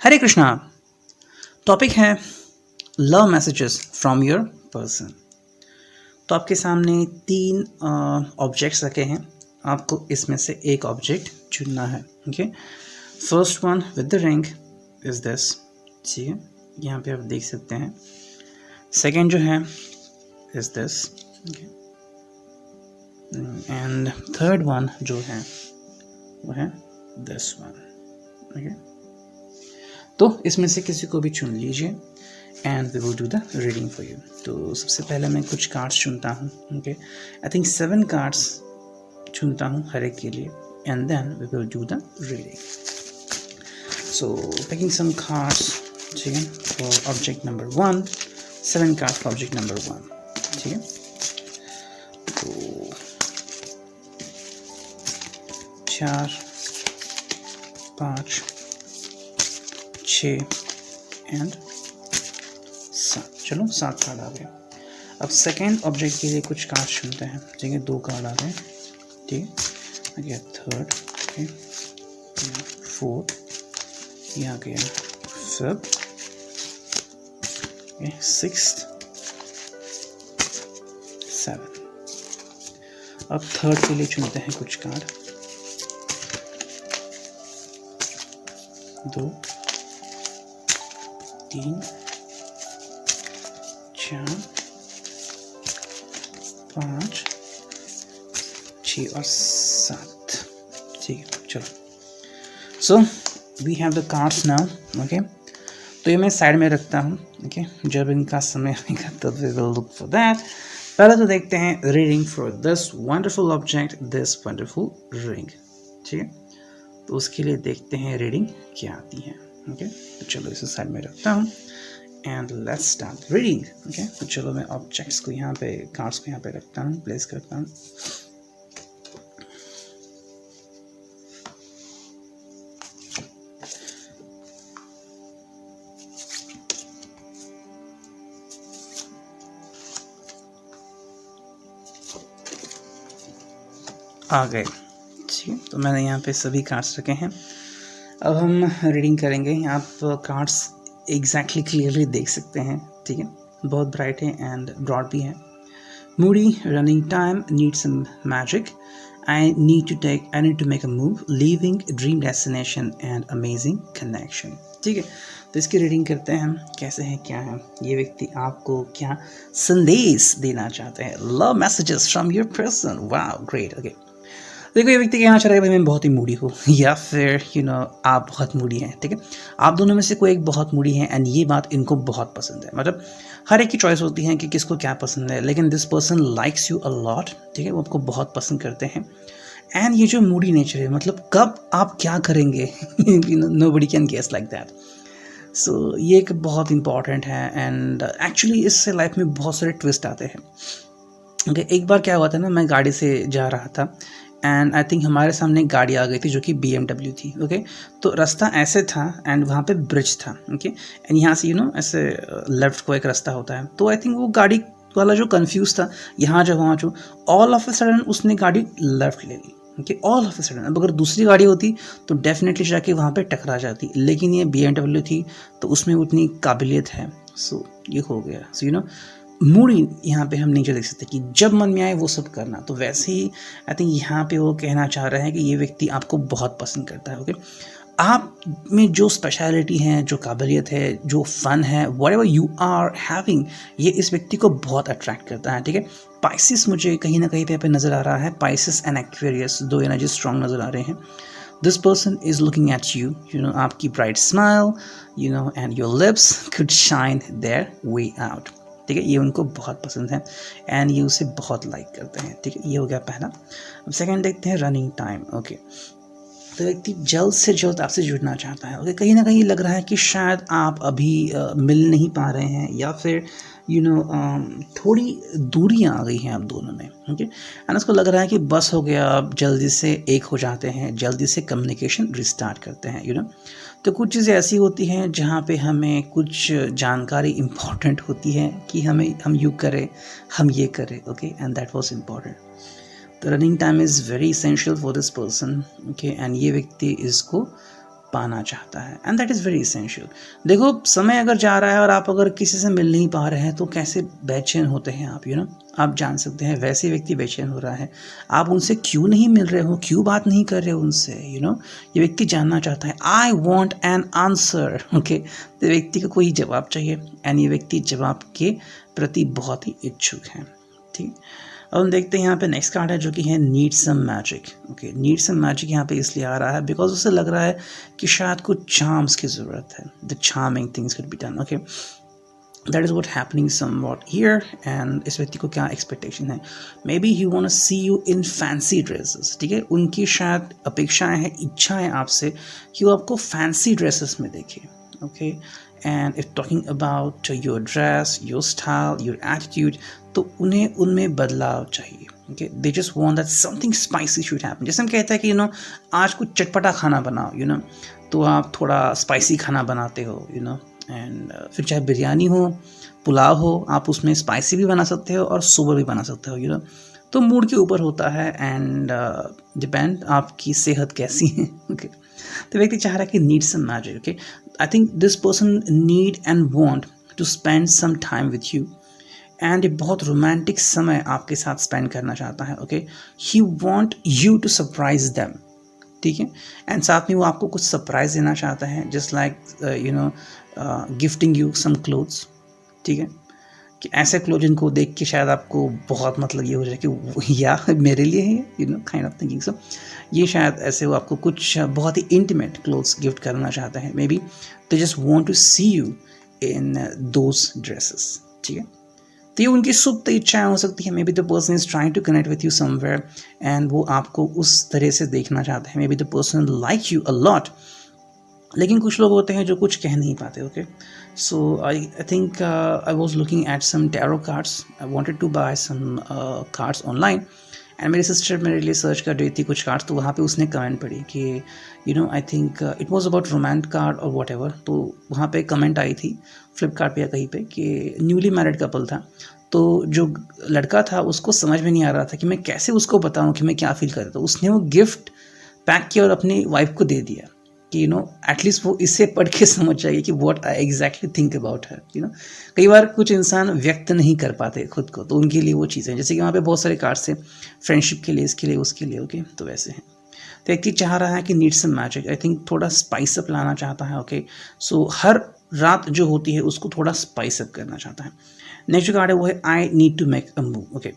हरे Krishna. Topic है love messages from your person. तो आपके सामने तीन ऑब्जेक्ट्स रखे हैं, आपको इसमें से एक ऑब्जेक्ट चुनना है। Okay, first one with the ring is this, ठीक है, यहाँ पे आप देख सकते हैं। सेकेंड जो है is this, okay, and third one जो है वो है दिस वन। ओके, तो इसमें से किसी को भी चुन लीजिए and we will do the reading for you. तो सबसे पहले मैं कुछ कार्ड्स चुनता हूँ। ओके, आई थिंक 7 कार्ड्स चुनता हूँ हर एक के लिए and then we will do the reading. So picking some cards, ठीक है, for object number 1, 7 cards for object number 1, ठीक है। तो 4, 5, 6 एंड 7। चलो 7 कार्ड आ गए। अब सेकेंड ऑब्जेक्ट के लिए कुछ कार्ड चुनते हैं, ठीक है। 2 कार्ड आ गए, ठीक है। आ गया थर्ड, ओके, 4, ये आ गया 5, 6, 7। अब थर्ड के लिए चुनते हैं कुछ कार्ड, 2, 3, 4, 5, 6 और 7, ठीक है। चलो, so we have the cards now. Okay, तो ये मैं साइड में रखता हूँ। ओके, जब इनका समय आएगा तब we will look for that. पहले तो देखते हैं reading for this wonderful object, this wonderful ring, ठीक है। तो उसके लिए देखते हैं रीडिंग क्या आती है। ओके, तो चलो इसे साइड में रखता हूँ and let's start reading. Okay, तो चलो मैं ऑब्जेक्ट्स को यहाँ पे, कार्ड्स को यहाँ पे रखता हूँ, प्लेस करता हूँ। आ गए, ठीक है। तो मैंने यहाँ पे सभी कार्ड्स रखे हैं। अब हम रीडिंग करेंगे। आप कार्ड्स एग्जैक्टली क्लियरली देख सकते हैं, ठीक है। बहुत ब्राइट है एंड ब्रॉड भी है। Moody, running time, need some magic, I need to make a move, leaving dream destination and amazing connection, ठीक है। तो इसकी रीडिंग करते हैं हम, कैसे हैं, क्या है ये व्यक्ति, आपको क्या संदेश देना चाहते हैं। Love messages from your person, wow great. Okay, देखो ये व्यक्ति कहना चाह रहा है भाई मैं बहुत ही मूडी हूँ या फिर आप बहुत मूडी हैं, ठीक है। आप दोनों में से कोई एक बहुत मूडी है एंड ये बात इनको बहुत पसंद है। मतलब हर एक की चॉइस होती है कि किसको क्या पसंद है, लेकिन this person likes you a lot, ठीक है। वो आपको बहुत पसंद करते हैं एंड ये जो मूडी नेचर है, मतलब कब आप क्या करेंगे nobody can guess like that. So ये एक बहुत इंपॉर्टेंट है एंड एक्चुअली इससे लाइफ में बहुत सारे ट्विस्ट आते हैं। ओके, एक बार क्या हुआ था ना, मैं गाड़ी से जा रहा था एंड आई थिंक हमारे सामने एक गाड़ी आ गई थी जो कि BMW थी। ओके, तो रास्ता ऐसे था एंड वहाँ पे ब्रिज था। ओके, एंड यहाँ से ऐसे लेफ्ट को एक रास्ता होता है। तो आई थिंक वो गाड़ी वाला जो कंफ्यूज था, यहाँ जो वहाँ जो, ऑल ऑफ ए सडन उसने गाड़ी लेफ्ट ले ली। Okay, all of a sudden. अब अगर दूसरी गाड़ी होती तो डेफिनेटली जाके वहाँ पे टकरा जाती, लेकिन ये BMW थी तो उसमें उतनी काबिलियत है। सो ये हो गया। सो मूडी यहाँ पे हम नहीं देख सकते कि जब मन में आए वो सब करना। तो वैसे ही आई थिंक यहाँ पे वो कहना चाह रहे हैं कि ये व्यक्ति आपको बहुत पसंद करता है। ओके, आप में जो स्पेशलिटी है, जो काबिलियत है, जो फन है, व्हाटएवर यू आर हैविंग, ये इस व्यक्ति को बहुत अट्रैक्ट करता है, ठीक है। पाइसिस मुझे कहीं ना कहीं पे नज़र आ रहा है। Pisces and Aquarius, 2 energy strong नज़र आ रहे हैं। This person is looking at you, आपकी bright smile, and your lips could shine their way out, ठीक है। ये उनको बहुत पसंद है एंड ये उसे बहुत लाइक करते हैं, ठीक है। ये हो गया पहला। अब सेकंड देखते हैं रनिंग टाइम। ओके, तो व्यक्ति जल्द से जल्द आपसे जुड़ना चाहता है। ओके, कहीं ना कहीं लग रहा है कि शायद आप अभी मिल नहीं पा रहे हैं या फिर थोड़ी दूरियां आ गई हैं आप दोनों में। ओके, एंड उसको लग रहा है कि बस हो गया, आप जल्दी से एक हो जाते हैं, जल्दी से कम्युनिकेशन रिस्टार्ट करते हैं। तो कुछ चीज़ें ऐसी होती हैं जहाँ पे हमें कुछ जानकारी इम्पॉर्टेंट होती है कि हम यू करें, हम ये करें। Okay, and that was important. तो running time is very essential for this person. Okay, and ये व्यक्ति इसको पाना चाहता है, and that is very essential. देखो समय अगर जा रहा है और आप अगर किसी से मिल नहीं पा रहे हैं तो कैसे बेचैन होते हैं आप, यू नो, आप जान सकते हैं वैसे व्यक्ति बेचैन हो रहा है। आप उनसे क्यों नहीं मिल रहे हो, क्यों बात नहीं कर रहे हो उनसे, यू नो, ये व्यक्ति जानना चाहता है, I want an answer, okay. तो व्यक्ति को कोई जवाब चाहिए एंड ये व्यक्ति जवाब के प्रति बहुत ही इच्छुक है, ठीक। अब हम देखते हैं यहाँ पे नेक्स्ट कार्ड है जो कि है need some magic, okay. Need some magic यहाँ पे इसलिए आ रहा है बिकॉज उसे लग रहा है कि शायद कुछ चार्म्स की ज़रूरत है, the charming things can be done, okay. That is what happening somewhat here. And इस व्यक्ति को क्या एक्सपेक्टेशन है, maybe he want to see you in fancy dresses, ठीक है। उनकी शायद अपेक्षाएं हैं, इच्छा है आपसे कि वो आपको फैंसी ड्रेसेस में देखे, okay. And if talking about your dress, your style, your attitude, तो उन्हें उनमें बदलाव चाहिए, okay. They just want that something spicy should happen. जैसे हम कहते हैं कि यू नो आज कुछ चटपटा खाना बनाओ, यू नो, तो आप थोड़ा स्पाइसी खाना बनाते हो, यू नो, एंड फिर चाहे बिरयानी हो, पुलाव हो, आप उसमें स्पाइसी भी बना सकते हो और सोबर भी बना सकते हो, यू नो। तो मूड के ऊपर होता है एंड डिपेंड आपकी सेहत कैसी है, ओके। तो व्यक्ति चाह रहा है कि need some magic, okay. I think this person need and want to spend some time with you and बहुत रोमांटिक समय आपके साथ स्पेंड करना चाहता है, okay. He want you to surprise them, ठीक है। एंड साथ में वो आपको कुछ सरप्राइज देना चाहता है, just like you know gifting you some clothes, ठीक है। कि ऐसे क्लोथ जिनको देख के शायद आपको बहुत मतलब ये हो जाए कि या मेरे लिए है, you know, kind of thinking. So ये शायद ऐसे वो आपको कुछ बहुत ही इंटीमेट क्लोथ्स गिफ्ट करना चाहते हैं, maybe they just want to see you in those dresses, ठीक है। तो ये उनकी सुप्त इच्छाएं हो सकती है, maybe the person is trying to connect with you somewhere and वो आपको उस तरह से देखना चाहते हैं, maybe the person like you a lot. लेकिन कुछ लोग होते हैं जो कुछ कह नहीं पाते, okay. So I think I was looking at some tarot cards, I wanted to buy some cards online and मेरी सिस्टर मेरे लिए सर्च कर रही थी कुछ कार्ड्स, तो वहाँ पे उसने कमेंट पढ़ी कि you know I think it was about romantic card और वॉट एवर। तो वहाँ पे कमेंट आई थी फ्लिपकार्ट पे या कहीं पे कि न्यूली मैरिड कपल था, तो जो लड़का था उसको समझ में नहीं आ रहा था कि मैं कैसे उसको बताऊँ कि मैं क्या फील कर रहा था। उसने वो गिफ्ट पैक किया और अपनी वाइफ को दे दिया कि यू नो एटलीस्ट वो इससे पढ़ के समझ जाएगी कि what I exactly think about her, you know. कई बार कुछ इंसान व्यक्त नहीं कर पाते खुद को, तो उनके लिए वो चीज़ें, जैसे कि वहाँ पे बहुत सारे कार्ड्स थे फ्रेंडशिप के लिए, इसके लिए, उसके लिए, ओके। तो वैसे हैं। तो एक चीज़ चाह रहा है कि need some magic, I think थोड़ा स्पाइस अप लाना चाहता है, ओके। सो हर रात जो होती है उसको थोड़ा स्पाइस अप करना चाहता है। नेक्स्ट जो कार्ड है वो है I need to make a move, okay.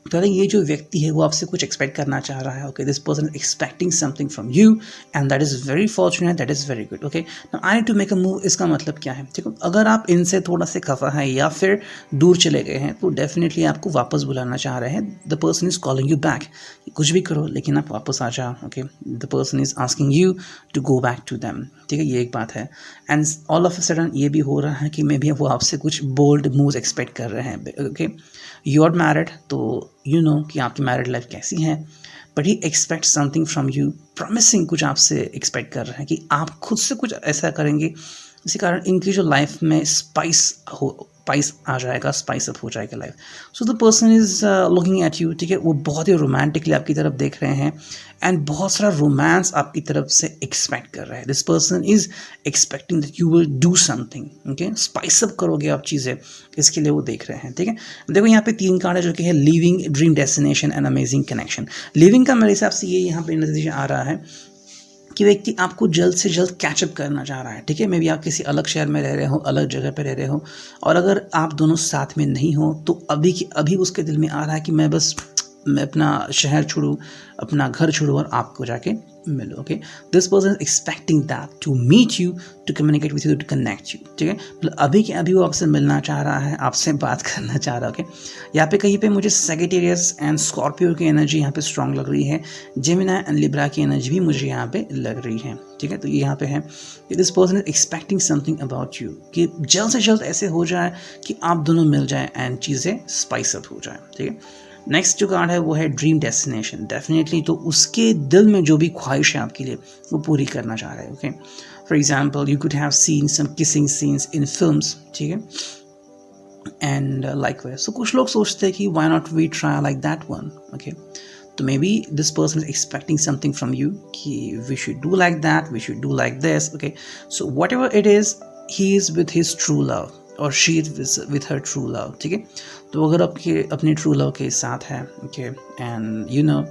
तो ये जो व्यक्ति है वो आपसे कुछ एक्सपेक्ट करना चाह रहा है, okay. This person is expecting something from you and that is very fortunate, that is very good, okay. Now I need to make a move, इसका मतलब क्या है, ठीक है। अगर आप इनसे थोड़ा से खफा है या फिर दूर चले गए हैं तो डेफिनेटली आपको वापस बुलाना चाह रहे हैं। The person is calling you back, कुछ भी करो लेकिन आप वापस आ जाओ, okay. The person is asking you to go back to them, ठीक है। ये एक बात है। And all of a sudden ये भी हो रहा है कि मे बी वो आपसे कुछ बोल्ड मूव्स एक्सपेक्ट कर रहे हैं, ओके। यू आर मैरिड, तो यू नो कि आपकी मैरिड लाइफ कैसी है, but he expect something from you, promising कुछ आपसे एक्सपेक्ट कर रहे हैं कि आप खुद से कुछ ऐसा करेंगे इसी कारण इनकी जो लाइफ में स्पाइस आ जाएगा, स्पाइस अप हो जाएगा life. So the person is looking at you, ठीक है। वो बहुत ही रोमांटिकली आपकी तरफ देख रहे हैं एंड बहुत सारा रोमांस आपकी तरफ से एक्सपेक्ट कर रहे हैं। This person is expecting that you will do something, okay. Spice up करोगे आप चीज़ें, इसके लिए वो देख रहे हैं, ठीक है। देखो यहाँ पे 3 कार्ड है जो कि है living, dream destination and amazing connection. Living का मेरे हिसाब से ये यहाँ पे नतीजा आ रहा है कि व्यक्ति आपको जल्द से जल्द कैचअप करना चाह रहा है, ठीक है। मे बी आप किसी अलग शहर में रह रहे हो, अलग जगह पे रह रहे हो, और अगर आप दोनों साथ में नहीं हो तो अभी की अभी उसके दिल में आ रहा है कि मैं अपना शहर छोड़ूँ, अपना घर छोड़ूँ और आपको जाके मिलो, okay. This person is expecting that to meet you, to communicate with you, to connect you, ठीक है। मतलब अभी के अभी वो आपसे मिलना चाह रहा है, आपसे बात करना चाह रहा है, ओके। यहाँ पे कहीं पे मुझे सेजिटेरियस एंड स्कॉर्पियो की एनर्जी यहाँ पे स्ट्रांग लग रही है, जेमिनी एंड लिब्रा की एनर्जी भी मुझे यहाँ पे लग रही है, ठीक है। तो ये यहाँ पे है कि this person is expecting something about you, कि जल्द से जल्द ऐसे हो जाए कि आप दोनों मिल जाए एंड चीज़ें स्पाइस अप हो जाए, ठीक है। नेक्स्ट जो कार्ड है वो है ड्रीम डेस्टिनेशन। डेफिनेटली तो उसके दिल में जो भी ख्वाहिश है आपके लिए वो पूरी करना चाह रहे हैं, okay. For example you could have seen some kissing scenes in films, ठीक है। एंड लाइक वे, सो कुछ लोग सोचते हैं कि why not we try like that one, okay. तो maybe this person is expecting something from you कि we should do like that, we should do like this, okay. So whatever it is, he is with his true love और she is with her true love, ठीक है. तो अगर आपके अपने true love के साथ है, ओके, एंड यू नो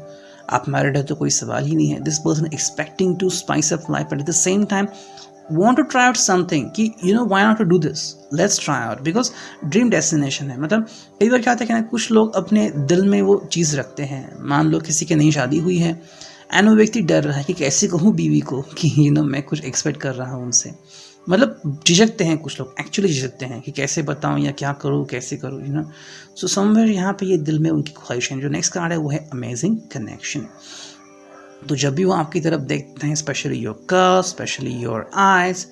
आप मैरिड है तो कोई सवाल ही नहीं है. This person expecting to spice up life but at the same time want to try out something कि you know why not to do this, let's try out because dream destination है. मतलब कई बार क्या होता है कि ना कुछ लोग अपने दिल में वो चीज़ रखते हैं. मान लो किसी की नई शादी हुई है एंड वो व्यक्ति डर रहा है कि कैसे कहूँ बीवी को कि you know मैं कुछ एक्सपेक्ट कर रहा हूँ उनसे. मतलब झिझकते हैं कुछ लोग, एक्चुअली झिझकते हैं कि कैसे बताऊँ या क्या करूँ, कैसे करूँ, यू नो. सो समवेयर यहाँ पे ये दिल में उनकी ख्वाहिश है. जो नेक्स्ट कार्ड है वो है अमेजिंग कनेक्शन. तो जब भी वो आपकी तरफ देखते हैं, specially your curve, specially your eyes,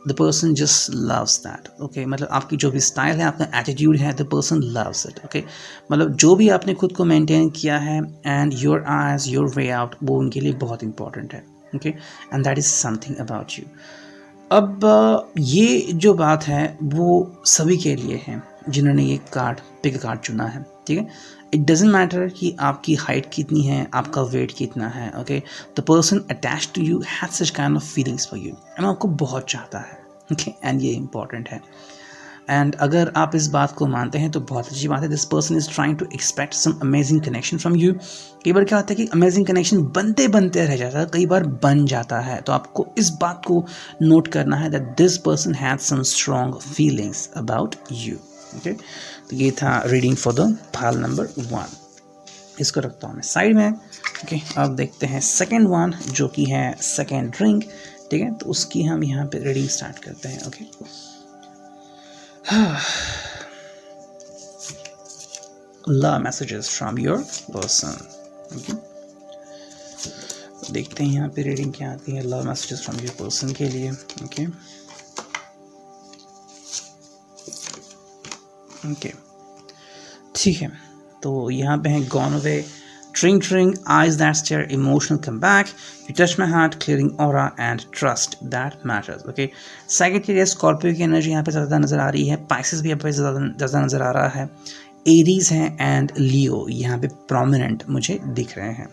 the person just loves that, okay. मतलब आपकी जो भी स्टाइल है, आपका एटीट्यूड है, the person loves it, okay. मतलब जो भी आपने खुद को मेंटेन किया है and your eyes, your way out, वो उनके लिए बहुत इंपॉर्टेंट है, okay. And that is something about you. अब ये जो बात है वो सभी के लिए है जिन्होंने ये पिक कार्ड चुना है, ठीक है. इट डजेंट मैटर कि आपकी हाइट कितनी है, आपका वेट कितना है, okay. The person attach to you has such kind of feelings for you and आपको बहुत चाहता है, ओके. एंड ये इंपॉर्टेंट है. एंड अगर आप इस बात को मानते हैं तो बहुत अच्छी बात है. This person is trying to expect some amazing connection from you. कई बार क्या होता है कि अमेजिंग कनेक्शन बनते बनते रह जाता है, कई बार बन जाता है. तो आपको इस बात को नोट करना है that this person has some strong feelings about you, okay. तो ये था reading for the pile number 1. इसको रखता हूँ मैं साइड में, ओके. अब देखते हैं सेकेंड वन जो कि है सेकेंड रिंग, ठीक है. तो उसकी हम यहाँ पे रीडिंग स्टार्ट करते हैं, okay. Love messages from your person, okay. देखते हैं यहाँ पे रीडिंग क्या आती है love messages from your person के लिए, ओके. ओके, ठीक है. तो यहाँ पे है gone away, tring tring, eyes that stare, emotional come back, you touch my heart, clearing aura and trust that matters, okay. Second के लिए स्कॉर्पियो की एनर्जी यहाँ पे ज़्यादा नज़र आ रही है. पाइसेस भी यहाँ पे ज़्यादा नज़र आ रहा है. एरीज हैं एंड लियो यहाँ पे प्रोमिनेंट मुझे दिख रहे हैं,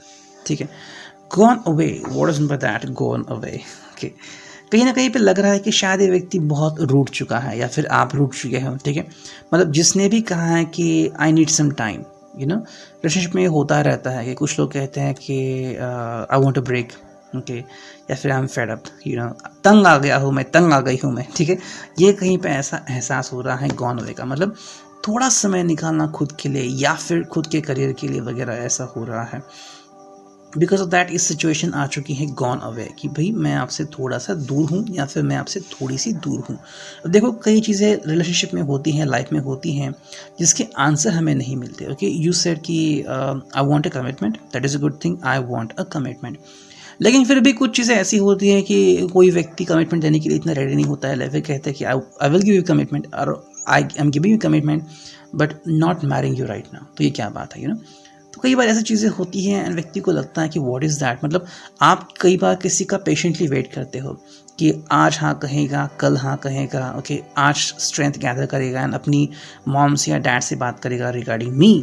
ठीक है. Gone away, what is by that gone away, okay. कहीं ना कहीं पे लग रहा है कि शायद ये व्यक्ति बहुत रूठ चुका है या फिर आप रूठ चुके हो, ठीक है. मतलब जिसने भी कहा है कि I need some time, you know. Relationship में होता रहता है कि कुछ लोग कहते हैं कि I want a break, okay, या फिर I am fed up, you know, तंग आ गया हूँ मैं, तंग आ गई हूँ मैं, ठीक है. ये कहीं पे ऐसा एहसास हो रहा है गॉन अवे का. मतलब थोड़ा समय निकालना खुद के लिए या फिर खुद के करियर के लिए वगैरह ऐसा हो रहा है. बिकॉज ऑफ दैट इस सिचुएशन आ चुकी है गॉन अवे कि भाई मैं आपसे थोड़ा सा दूर हूँ या फिर मैं आपसे थोड़ी सी दूर हूँ. देखो कई चीज़ें रिलेशनशिप में होती हैं, लाइफ में होती हैं जिसके आंसर हमें नहीं मिलते, ओके. यू सेड कि I want a commitment, that is a good thing, I want a commitment. लेकिन फिर भी कुछ चीज़ें ऐसी होती हैं कि कोई व्यक्ति कमिटमेंट देने के लिए इतना रेडी नहीं होता है. फिर कहते हैं कि I will give you commitment और I am giving you commitment but not marrying you right now. तो ये क्या बात है, यू नो. तो कई बार ऐसी चीज़ें होती हैं एंड व्यक्ति को लगता है कि व्हाट इज़ दैट. मतलब आप कई बार किसी का पेशेंटली वेट करते हो कि आज हाँ कहेगा, कल हाँ कहेगा, ओके. आज स्ट्रेंथ गैदर करेगा एंड अपनी मॉम से या डैड से बात करेगा रिगार्डिंग मी,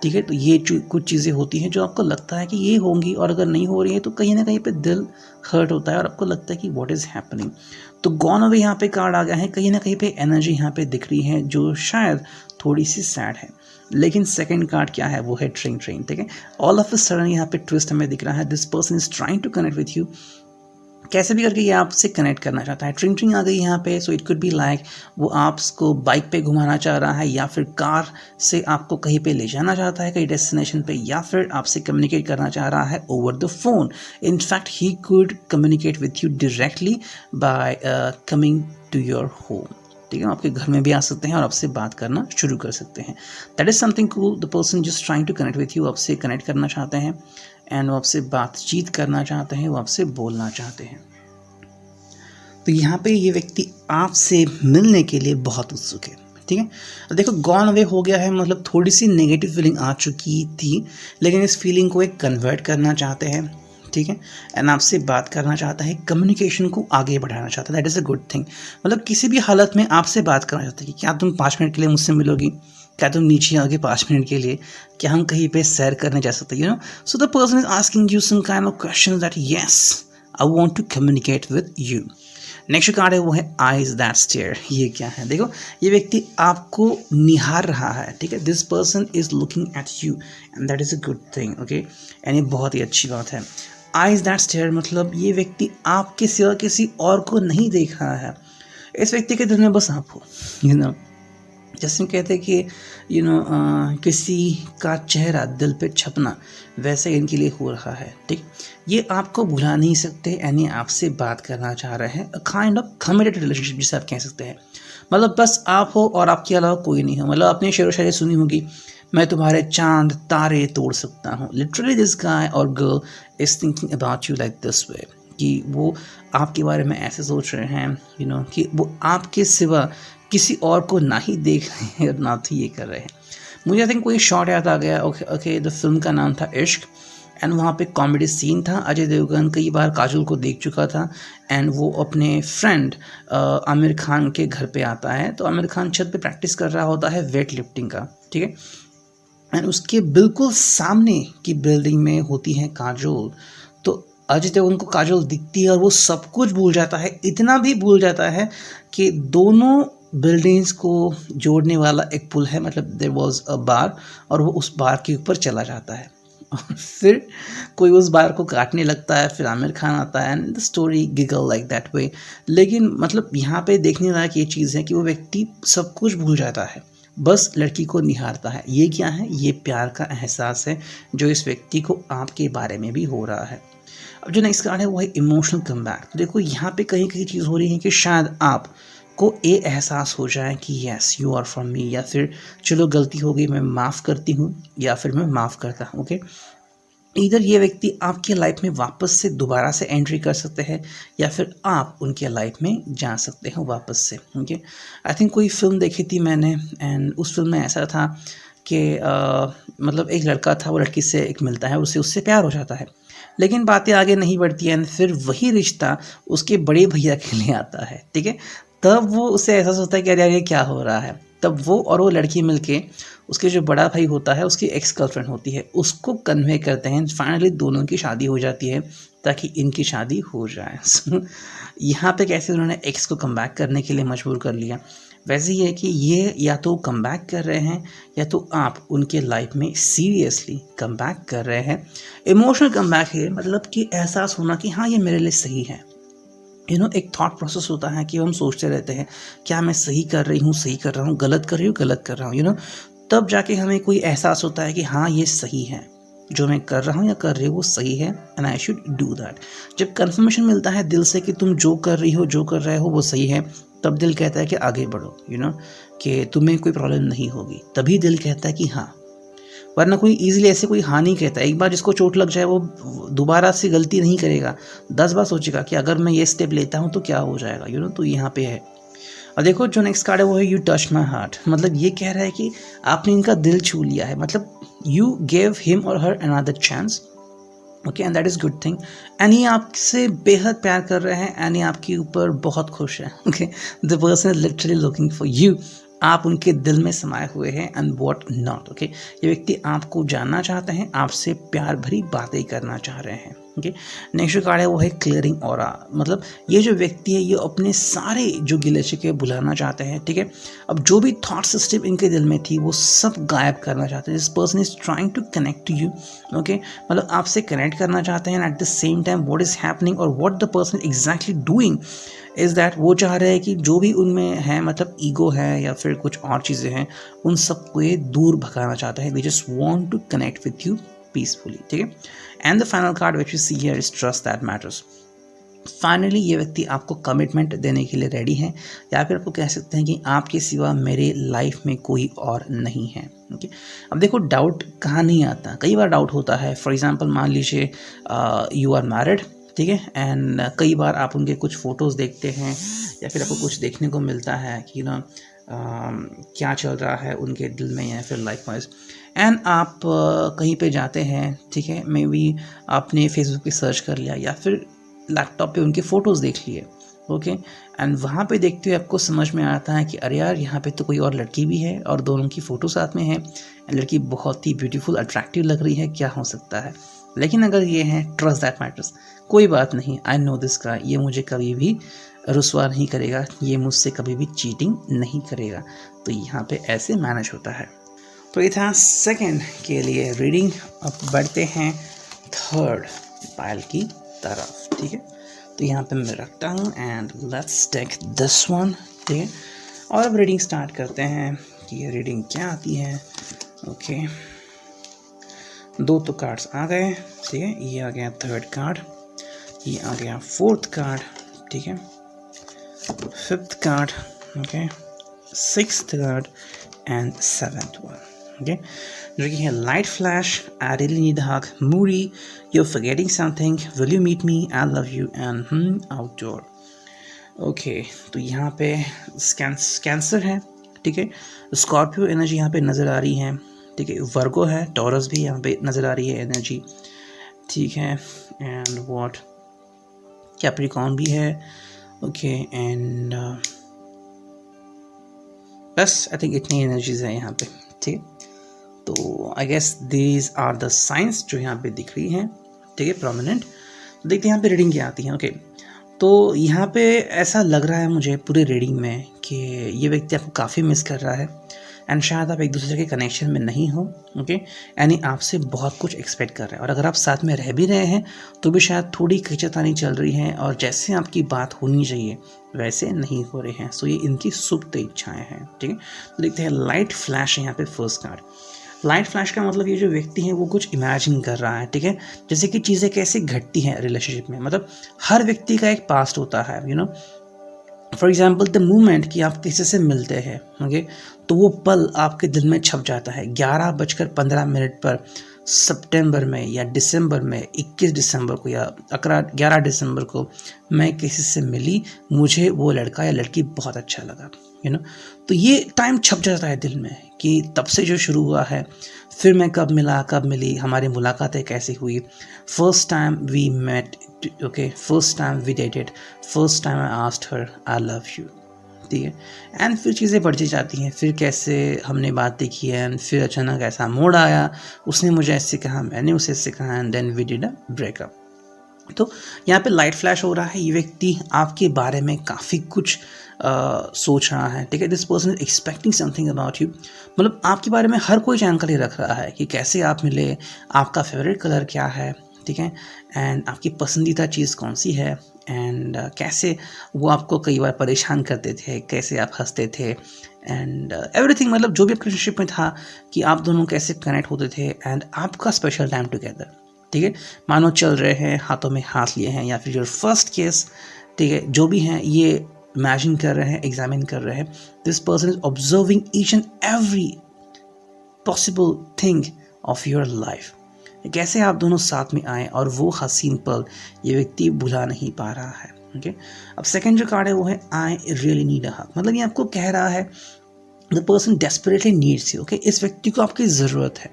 ठीक है. तो ये कुछ चीज़ें होती हैं जो आपको लगता है कि ये होंगी और अगर नहीं हो रही है तो कहीं ना कहीं पे दिल हर्ट होता है और आपको लगता है कि व्हाट इज़ हैपनिंग. तो गॉन अवे यहाँ पे कार्ड आ गया है. कहीं ना कहीं पे एनर्जी यहाँ पे दिख रही है जो शायद थोड़ी सी सैड है. लेकिन सेकंड कार्ड क्या है वो है ट्रिंग ट्रिंग, ठीक है. ऑल ऑफ अ सडन यहाँ पे ट्विस्ट हमें दिख रहा है. This person is trying to connect with you. कैसे भी करके ये आपसे कनेक्ट करना चाहता है. ट्रिंग ट्रिंग आ गई यहाँ पे. So it could be like वो आपको बाइक पे घुमाना चाह रहा है या फिर कार से आपको कहीं पे ले जाना चाहता है कहीं डेस्टिनेशन पे, या फिर आपसे कम्युनिकेट करना चाह रहा है over the phone. In fact he could communicate with you directly by coming to your home, ठीक है. आपके घर में भी आ सकते हैं और आपसे बात करना शुरू कर सकते हैं. That is something cool. The person just trying to connect with you. आपसे कनेक्ट करना चाहते हैं एंड वो आपसे बातचीत करना चाहते हैं, वो आपसे बोलना चाहते हैं. तो यहाँ पे ये व्यक्ति आपसे मिलने के लिए बहुत उत्सुक है, ठीक है. अब देखो गॉन अवे हो गया है, मतलब थोड़ी सी नेगेटिव फीलिंग आ चुकी थी लेकिन इस फीलिंग को एक कन्वर्ट करना चाहते हैं, ठीक है. एंड आपसे बात करना चाहता है, कम्युनिकेशन को आगे बढ़ाना चाहता है. That is a good thing. मतलब किसी भी हालत में आपसे बात करना चाहता है कि क्या तुम 5 मिनट के लिए मुझसे मिलोगी, क्या तुम नीचे आओगे 5 मिनट के लिए, क्या हम कहीं पे सैर करने जा सकते हैं, you know. So the person is asking you some kind of question that yes I want to communicate with you. Next card है वो है आइज दैट स्टेयर. ये क्या है, देखो ये व्यक्ति आपको निहार रहा है, ठीक है. This person is looking at you and that is a good thing, okay. And ये बहुत ही अच्छी बात है. आइज दैट स्टेयर मतलब ये व्यक्ति आपके सिवा किसी और को नहीं देख रहा है. इस व्यक्ति के दिल में बस आप हो, यू नो. जैसे हम कहते हैं कि यू नो किसी का चेहरा दिल पे छपना, वैसे इनके लिए हो रहा है, ठीक. ये आपको भुला नहीं सकते, यानी आपसे बात करना चाह रहे हैं. A kind of committed relationship जिसे आप कह सकते हैं. मतलब बस आप हो और आपके अलावा कोई नहीं हो. मतलब आपने शेर व शायरी सुनी होगी, मैं तुम्हारे चांद तारे तोड़ सकता हूँ. लिटरली दिस गाय और girl is thinking about you like this way, कि वो आपके बारे में ऐसे सोच रहे हैं, यू नो, कि वो आपके सिवा किसी और को ना ही देख रहे हैं और ना ही ये कर रहे हैं. मुझे आई थिंक कोई शॉट याद आ गया. ओके द फिल्म का नाम था इश्क एंड वहाँ पे कॉमेडी सीन था. अजय देवगन कई बार काजोल को देख चुका था एंड वो अपने फ्रेंड आमिर खान के घर पे आता है. तो आमिर खान छत पे प्रैक्टिस कर रहा होता है वेट लिफ्टिंग का, ठीक है. एंड उसके बिल्कुल सामने की बिल्डिंग में होती है काजोल. तो अजय देवगन को काजोल दिखती है और वो सब कुछ भूल जाता है. इतना भी भूल जाता है कि दोनों बिल्डिंग्स को जोड़ने वाला एक पुल है, मतलब देयर वाज अ बार, और वो उस बार के ऊपर चला जाता है. और फिर कोई उस बार को काटने लगता है, फिर आमिर खान आता है and the story giggle like that way. लेकिन मतलब यहाँ पे देखने लायक ये चीज़ है कि वो व्यक्ति सब कुछ भूल जाता है, बस लड़की को निहारता है. ये क्या है, ये प्यार का एहसास है जो इस व्यक्ति को आपके बारे में भी हो रहा है. अब जो नेक्स्ट कार्ड है वो है इमोशनल कमबैक. देखो यहाँ पे कहीं कहीं चीज़ हो रही है कि शायद आप को ये एहसास हो जाए कि yes you are from me, या फिर चलो गलती हो गई मैं माफ़ करती हूँ, या फिर मैं माफ़ करता हूँ, ओके. इधर ये व्यक्ति आपके लाइफ में वापस से दोबारा से एंट्री कर सकते हैं, या फिर आप उनके लाइफ में जा सकते हैं वापस से, ओके. आई थिंक कोई फिल्म देखी थी मैंने एंड उस फिल्म में ऐसा था कि मतलब एक लड़का था, वो लड़की से एक मिलता है, उससे प्यार हो जाता है, लेकिन बातें आगे नहीं बढ़ती हैं. फिर वही रिश्ता उसके बड़े भैया के लिए आता है, ठीक है. तब वो उसे एहसास होता है कि अरे आगे क्या हो रहा है. तब वो और वो लड़की मिलके उसके जो बड़ा भाई होता है, उसकी एक्स गर्लफ्रेंड होती है, उसको कन्वे करते हैं. फाइनली दोनों की शादी हो जाती है ताकि इनकी शादी हो जाए. यहाँ पे कैसे उन्होंने एक्स को कम बैक करने के लिए मजबूर कर लिया. वैसे ही है कि ये या तो कम बैक कर रहे हैं या तो आप उनके लाइफ में सीरियसली कम बैक कर रहे हैं. इमोशनल कम बैक है मतलब कि एहसास होना कि हाँ ये मेरे लिए सही है. यू नो एक थॉट प्रोसेस होता है कि हम सोचते रहते हैं क्या मैं सही कर रही हूँ, सही कर रहा हूँ, गलत कर रही हूँ, गलत कर रहा हूँ, यू नो. तब जाके हमें कोई एहसास होता है कि हाँ ये सही है, जो मैं कर रहा हूँ या कर रही हूँ वो सही है and I should do that. जब कन्फर्मेशन मिलता है दिल से कि तुम जो कर रही हो, जो कर रहे हो वो सही है, तब दिल कहता है कि आगे बढ़ो, यू नो, कि तुम्हें कोई प्रॉब्लम नहीं होगी. तभी दिल कहता है कि हाँ. वरना कोई ईजिली ऐसे कोई हाँ नहीं कहता. एक बार जिसको चोट लग जाए वो दोबारा से गलती नहीं करेगा, 10 बार सोचेगा कि अगर मैं ये स्टेप लेता हूँ तो क्या हो जाएगा, यू नो. तो यहाँ पे है. और देखो जो नेक्स्ट कार्ड है वो है यू टच माई हार्ट. मतलब ये कह रहा है कि आपने इनका दिल छू लिया है, मतलब यू गेव हिम और her another chance, okay, and that is good thing. And ये आपसे बेहद प्यार कर रहे हैं एंड ये आपके ऊपर बहुत खुश है, okay. The person is literally looking for you. आप उनके दिल में समाये हुए हैं एंड व्हाट नॉट, ओके. ये व्यक्ति आपको जानना चाहते हैं, आपसे प्यार भरी बातें करना चाह रहे हैं, ओके. नेक्स्ट कार्ड है वो है क्लियरिंग ऑरा. मतलब ये जो व्यक्ति है ये अपने सारे जो गिले शिकवे भुलाना चाहते हैं, ठीक है. अब जो भी थॉट सिस्टम इनके दिल में थी वो सब गायब करना चाहते हैं. This person is trying to connect to you, okay. मतलब आपसे कनेक्ट करना चाहते हैं. At the same time what is happening और what the person exactly doing is that वो चाह रहे हैं कि जो भी उनमें है, मतलब ईगो है या फिर कुछ और चीज़ें हैं, उन सबको ये दूर भगाना चाहता है. They just want to connect with you peacefully, ठीक है. And the final card which you see here is trust that matters. Finally ये व्यक्ति आपको कमिटमेंट देने के लिए रेडी है, या फिर आपको कह सकते हैं कि आपके सिवा मेरे लाइफ में कोई और नहीं है, ओके. अब देखो डाउट कहाँ नहीं आता, कई बार डाउट होता है. फॉर एग्जांपल मान लीजिए यू आर मैरिड, ठीक है, एंड कई बार आप उनके कुछ फ़ोटोज़ देखते हैं या फिर आपको कुछ देखने को मिलता है कि ना क्या चल रहा है उनके दिल में या फिर लाइफ वाइज. एंड आप कहीं पे जाते हैं, ठीक है, मे बी आपने फेसबुक पे सर्च कर लिया या फिर लैपटॉप पे उनके फ़ोटोज़ देख लिए ओके। एंड वहाँ पे देखते हुए आपको समझ में आता है कि अरे यार यहाँ पे तो कोई और लड़की भी है और दोनों की फ़ोटो साथ में है, लड़की बहुत ही ब्यूटीफुल अट्रैक्टिव लग रही है, क्या हो सकता है। लेकिन अगर ये है ट्रस्ट दैट मैटर्स, कोई बात नहीं, आई नो दिस का, ये मुझे कभी भी रुसवा नहीं करेगा, ये मुझसे कभी भी चीटिंग नहीं करेगा। तो यहाँ पे ऐसे मैनेज होता है। तो ये था सेकंड के लिए रीडिंग। अब बढ़ते हैं थर्ड पायल की तरफ, ठीक है। तो यहाँ पे मैं रखता हूँ and let's take this one, ठीक है। और अब रीडिंग स्टार्ट करते हैं कि ये रीडिंग क्या आती है। ओके, 2 तो कार्ड्स आ गए, ठीक है। ये आ गया थर्ड कार्ड, ये आ गया फोर्थ कार्ड, ठीक है, fifth card, okay, sixth card and seventh one, okay, जो कि है light flash, I really need a hug, Moody, you're forgetting something, will you meet me, I love you and outdoor। Okay, तो यहाँ पे cancer है, ठीक है, Scorpio energy यहाँ पे नज़र आ रही है, ठीक है, वर्गो है, टॉरस भी यहाँ पे नज़र आ रही है एनर्जी, ठीक है, एंड व्हाट, कैप्रिकॉर्न भी है, ओके, एंड बस आई थिंक इतनी एनर्जीज है यहाँ पे, ठीक है। तो I guess these are the signs जो यहाँ पे दिख रही हैं, ठीक है, प्रोमिनेंट। देखते हैं यहाँ पे रीडिंग क्या आती है। ओके, तो यहाँ पे ऐसा लग रहा है मुझे पूरे रीडिंग में कि ये व्यक्ति आपको काफ़ी मिस कर रहा है एंड शायद आप एक दूसरे के कनेक्शन में नहीं हो, ओके, यानी आपसे बहुत कुछ एक्सपेक्ट कर रहे हैं। और अगर आप साथ में रह भी रहे हैं तो भी शायद थोड़ी खींचातानी चल रही है और जैसे आपकी बात होनी चाहिए वैसे नहीं हो रहे हैं। सो ये इनकी सुप्त इच्छाएँ हैं, ठीक है। तो देखते हैं लाइट फ्लैश है यहाँ पे फर्स्ट कार्ड। लाइट फ्लैश का मतलब ये जो व्यक्ति है वो कुछ इमेजिन कर रहा है, ठीक है, जैसे कि चीज़ें कैसे घटती हैं रिलेशनशिप में। मतलब हर व्यक्ति का एक पास्ट होता है, you no, for example the moment कि आप किसी से मिलते हैं, ओके, तो वो पल आपके दिल में छप जाता है। 11:15 पर सितंबर में या दिसंबर में 21 दिसंबर को या 11 दिसंबर को मैं किसी से मिली, मुझे वो लड़का या लड़की बहुत अच्छा लगा, यू नो। तो ये टाइम छप जाता है दिल में कि तब से जो शुरू हुआ है, फिर मैं कब मिला, कब मिली, हमारी मुलाकातें कैसी हुई, first time we met, okay, first time we dated, first time I asked her I love you, ठीक है। एंड फिर चीज़ें बढ़ती जाती हैं, फिर कैसे हमने बात देखी है एंड फिर अचानक ऐसा मोड़ आया, उसने मुझे ऐसे कहा, मैंने उसे ऐसे कहा and then we did a breakup. तो यहाँ पे लाइट फ्लैश हो रहा है, ये व्यक्ति आपके बारे में काफ़ी कुछ सोच रहा है, ठीक है। This person is expecting something about you, मतलब आपके बारे में हर कोई जानकारी रख रहा है कि कैसे आप मिले, आपका फेवरेट कलर क्या है, ठीक है, एंड आपकी पसंदीदा चीज़ कौन सी है, एंड कैसे वो आपको कई बार परेशान करते थे, कैसे आप हंसते थे एंड एवरीथिंग, मतलब जो भी आपके रिलेशनशिप में था कि आप दोनों कैसे कनेक्ट होते थे एंड आपका स्पेशल टाइम टुगेदर, ठीक है। मानो चल रहे हैं, हाथों में हाथ लिए हैं, या फिर योर फर्स्ट केस, ठीक है, जो भी हैं ये इमेजिन कर रहे हैं, एग्जामिन कर रहे हैं। This person is observing each and every possible thing of your life. कैसे आप दोनों साथ में आए और वो हसीन पल ये व्यक्ति भुला नहीं पा रहा है, ओके। अब सेकंड जो कार्ड है वो है आई रियली नीड अ हग, मतलब ये आपको कह रहा है the person desperately needs you, okay, इस व्यक्ति को आपकी ज़रूरत है,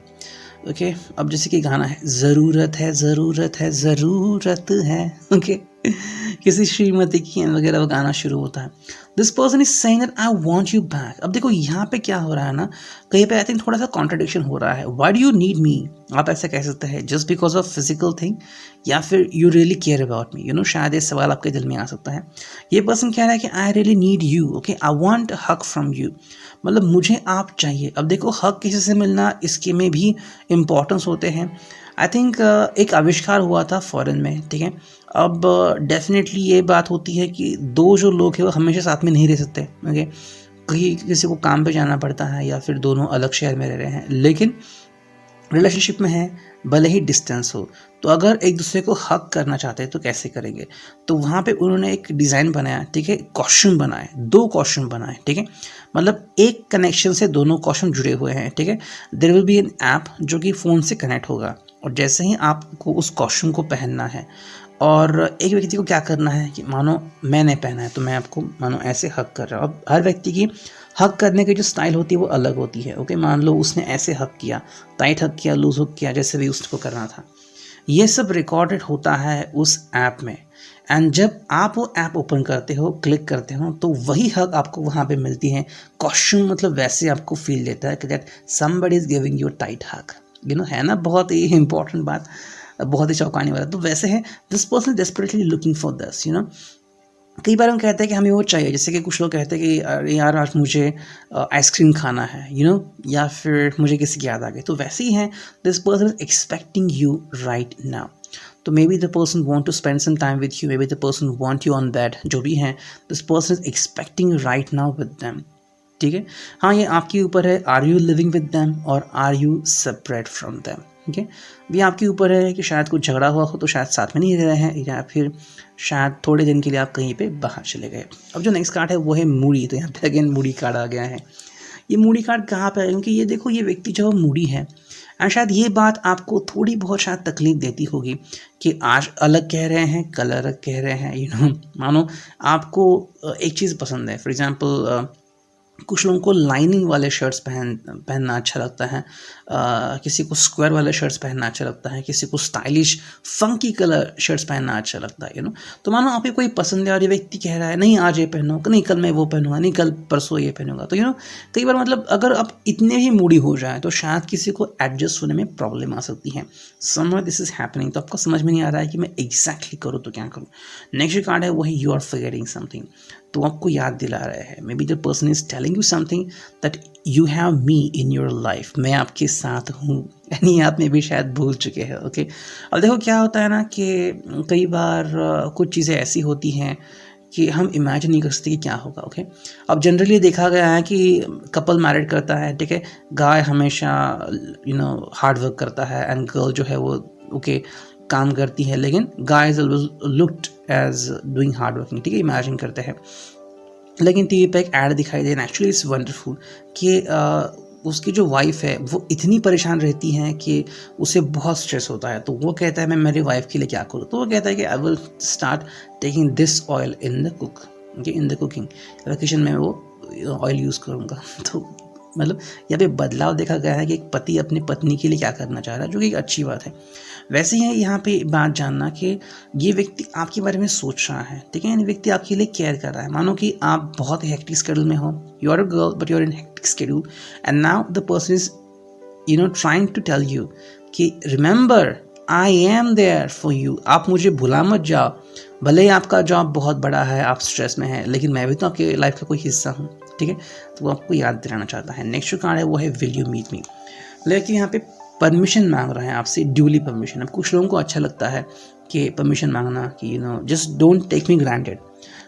ओके। अब जैसे कि गाना है, ज़रूरत है ज़रूरत है ज़रूरत है, ओके, किसी श्रीमती की वगैरह वो गाना शुरू होता है। This person is saying that I want you back. अब देखो यहाँ पे क्या हो रहा है ना, कहीं पे आई थिंक थोड़ा सा कॉन्ट्रडिक्शन हो रहा है। Why do you need me, आप ऐसा कह सकते हैं just because of physical thing, या फिर you really care about me, you know, शायद ये सवाल आपके दिल में आ सकता है। ये पर्सन कह रहा है कि I really need you, okay, I want हक फ्रॉम यू, मतलब मुझे आप चाहिए। अब देखो हक किसी से मिलना, इसके में भी इम्पोर्टेंस होते हैं। आई थिंक एक आविष्कार हुआ था फॉरेन में, ठीक है। अब डेफिनेटली ये बात होती है कि दो जो लोग हैं वो हमेशा साथ में नहीं रह सकते, ओके, कहीं किसी को काम पे जाना पड़ता है या फिर दोनों अलग शहर में रह रहे हैं, लेकिन रिलेशनशिप में है, भले ही डिस्टेंस हो, तो अगर एक दूसरे को हक करना चाहते हैं तो कैसे करेंगे। तो वहाँ पे उन्होंने एक डिज़ाइन बनाया, ठीक है, कॉस्ट्यूम बनाए, 2 कॉस्ट्यूम बनाए, ठीक है, मतलब एक कनेक्शन से दोनों कॉस्ट्यूम जुड़े हुए हैं, ठीक है। There will be an app जो कि फ़ोन से कनेक्ट होगा, और जैसे ही आपको उस कॉस्ट्यूम को पहनना है और एक व्यक्ति को क्या करना है कि मानो मैंने पहना है तो मैं आपको मानो ऐसे हक कर रहा हूँ। अब हर व्यक्ति की हक करने की जो स्टाइल होती है वो अलग होती है, ओके। मान लो उसने ऐसे हक किया, टाइट हक किया, लूज हक किया, जैसे भी उसको करना था, ये सब रिकॉर्डेड होता है उस ऐप में। एंड जब आप वो ऐप ओपन करते हो, क्लिक करते हो, तो वही हग आपको वहाँ पे मिलती है। कॉस्ट्यूम मतलब वैसे आपको फील देता है कि that somebody is giving you tight hug, है ना, बहुत ही इंपॉर्टेंट बात, बहुत ही चौंकाने वाला। तो वैसे है, this person desperately looking for this, कई बार हम कहते हैं कि हमें वो चाहिए, जैसे कि कुछ लोग कहते हैं कि अरे यार आज मुझे आइसक्रीम खाना है, या फिर मुझे किसी की याद आ गई, तो वैसे ही है, this person is expecting you right now. तो maybe the person want to spend some time with you, maybe the person want you on bed, जो भी है, this person is expecting right now with them. ठीक है, हाँ, ये आपके ऊपर है, are you living with them और are you separate from them. ठीक है, ये आपके ऊपर है कि शायद कुछ झगड़ा हुआ हो तो शायद साथ में नहीं रह रहे हैं, या फिर शायद थोड़े दिन के लिए आप कहीं पे बाहर चले गए। अब जो नेक्स्ट कार्ड है वो है मूडी। तो यहाँ पे अगेन मूडी कार्ड आ गया है। ये मूडी कार्ड कहाँ पे है, क्योंकि ये देखो, ये व्यक्ति जो मूडी है, एंड शायद ये बात आपको थोड़ी बहुत शायद तकलीफ देती होगी कि आज अलग कह रहे हैं, कल अलग कह रहे हैं। मानो आपको एक चीज़ पसंद है, फॉर एग्जाम्पल कुछ लोगों को लाइनिंग वाले शर्ट्स पहनना अच्छा लगता है, किसी को स्क्वायर वाले शर्ट्स पहनना अच्छा लगता है, किसी को स्टाइलिश फंकी कलर शर्ट्स पहनना अच्छा लगता है, तो मानो आप ये कोई पसंद है और ये व्यक्ति कह रहा है नहीं आज ये पहनो, नहीं कल मैं वो पहनूंगा, नहीं कल परसों ये पहनूंगा, तो कई बार मतलब अगर आप इतने ही मूडी हो जाए तो शायद किसी को एडजस्ट होने में प्रॉब्लम आ सकती है। समवेयर दिस इज हैपनिंग, तो आपको समझ में नहीं आ रहा है कि मैं एग्जैक्टली करूँ तो क्या करूँ। नेक्स्ट कार्ड है वो है यू आर फॉरगेटिंग समथिंग, तो आपको याद दिला रहे हैं, maybe the person is telling you something that you have me in your life, मैं आपके साथ हूँ, यानी आप में भी शायद भूल चुके हैं। ओके, अब देखो क्या होता है ना कि कई बार कुछ चीज़ें ऐसी होती हैं कि हम इमेजिन नहीं कर सकते कि क्या होगा। ओके, अब जनरली देखा गया है कि कपल मैरिड करता है, ठीक है, गाय हमेशा हार्ड वर्क करता है एंड गर्ल जो है वो काम करती है, लेकिन guy is always looked as doing hard working. ठीक है, इमेजिन करते हैं, लेकिन टीवी पे एक ऐड दिखाई दे, एक्चुअली इट्स वंडरफुल कि उसकी जो वाइफ है वो इतनी परेशान रहती है कि उसे बहुत स्ट्रेस होता है, तो वो कहता है मैं मेरी वाइफ के लिए क्या करूँ, तो वो कहता है कि I will start taking this oil in the cooking, kitchen में वो ऑयल यूज़ करूँगा। तो मतलब यहाँ पे बदलाव देखा गया है कि एक पति अपनी पत्नी के लिए क्या करना चाह रहा है, जो कि एक अच्छी बात है। वैसे ही है यहाँ पे बात जानना कि ये व्यक्ति आपके बारे में सोच रहा है, ठीक है, यानी व्यक्ति आपके लिए केयर कर रहा है। मानो कि आप बहुत हेक्टिक शेड्यूल में हो, you are a girl but you are in hectic schedule, and now the person is trying to tell you कि remember I am there for you, आप मुझे भुला मत जाओ, भले ही आपका जॉब बहुत बड़ा है, आप स्ट्रेस में हैं, लेकिन मैं भी तो आपके लाइफ का कोई हिस्सा हूँ। ठीक है, तो वो आपको याद दिलाना चाहता है। नेक्स्ट जो कार्ड है वो है विल यू मीट मी, लेकिन यहाँ पे परमिशन मांग रहे हैं आपसे, ड्यूली परमिशन। अब कुछ लोगों को अच्छा लगता है कि परमिशन मांगना कि just don't take me granted.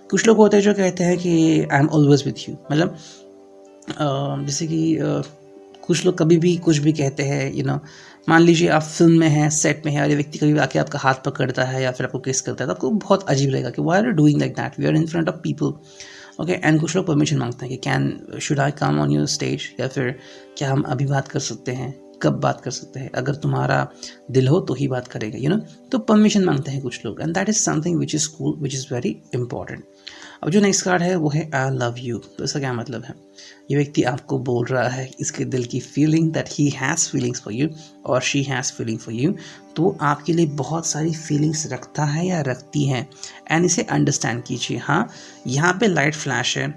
कुछ लोग होते हैं जो कहते हैं कि I am always with you, मतलब जैसे कि कुछ लोग कभी भी कुछ भी कहते हैं, मान लीजिए आप फिल्म में हैं, सेट में है, और ये व्यक्ति कभी आके आपका हाथ पकड़ता है या फिर आपको किस करता है, तो आपको बहुत अजीब लगेगा कि why are you doing like that, we are in front of people. Okay, and कुछ लोग परमिशन मांगते हैं कि should I come on your stage, या फिर क्या हम अभी बात कर सकते हैं, कब बात कर सकते हैं, अगर तुम्हारा दिल हो तो ही बात करेंगे, तो परमिशन मांगते हैं कुछ लोग, and that is something which is cool, which is very important. अब जो नेक्स्ट कार्ड है वो है आई लव यू, तो इसका क्या मतलब है, ये व्यक्ति आपको बोल रहा है इसके दिल की feeling that he has feelings for you और she has feeling for you, तो आपके लिए बहुत सारी फीलिंग्स रखता है या रखती है, एंड इसे अंडरस्टैंड कीजिए। हाँ, यहाँ पे लाइट फ्लैश है,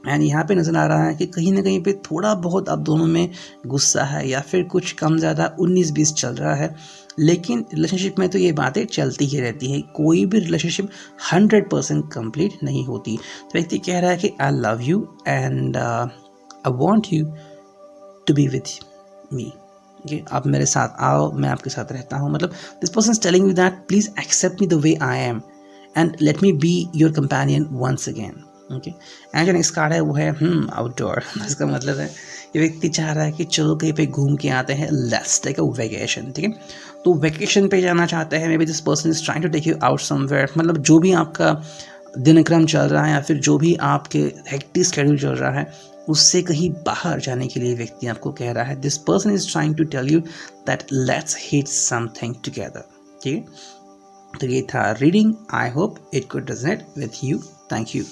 एंड यहाँ पे नज़र आ रहा है कि कहीं ना कहीं पे थोड़ा बहुत आप दोनों में गुस्सा है, या फिर कुछ कम ज़्यादा 19-20 चल रहा है, लेकिन रिलेशनशिप में तो ये बातें चलती ही रहती है, कोई भी रिलेशनशिप 100% कंप्लीट नहीं होती। तो व्यक्ति कह रहा है कि I love you and I want you to be with me, आप मेरे साथ आओ, मैं आपके साथ रहता हूँ, मतलब this person is telling you that please accept me the way I am and let me be your companion once again. Okay, and जो नेक्स्ट कार्ड है वो है आउटडोर। इसका मतलब है ये व्यक्ति चाह रहा है कि चलो कहीं पे घूम के आते हैं, लेट्स टेक अ वेकेशन। ठीक है, तो वेकेशन पे जाना चाहते हैं, maybe this person is trying to take you out somewhere, मतलब जो भी आपका दिनक्रम चल रहा है या फिर जो भी आपके हेक्टिक शेड्यूल चल रहा है, उससे कहीं बाहर जाने के लिए व्यक्ति आपको कह रहा है। This person is trying to tell you that let's hit something together. ठीक है, तो ये था reading. I hope it could resonate with you. Thank you.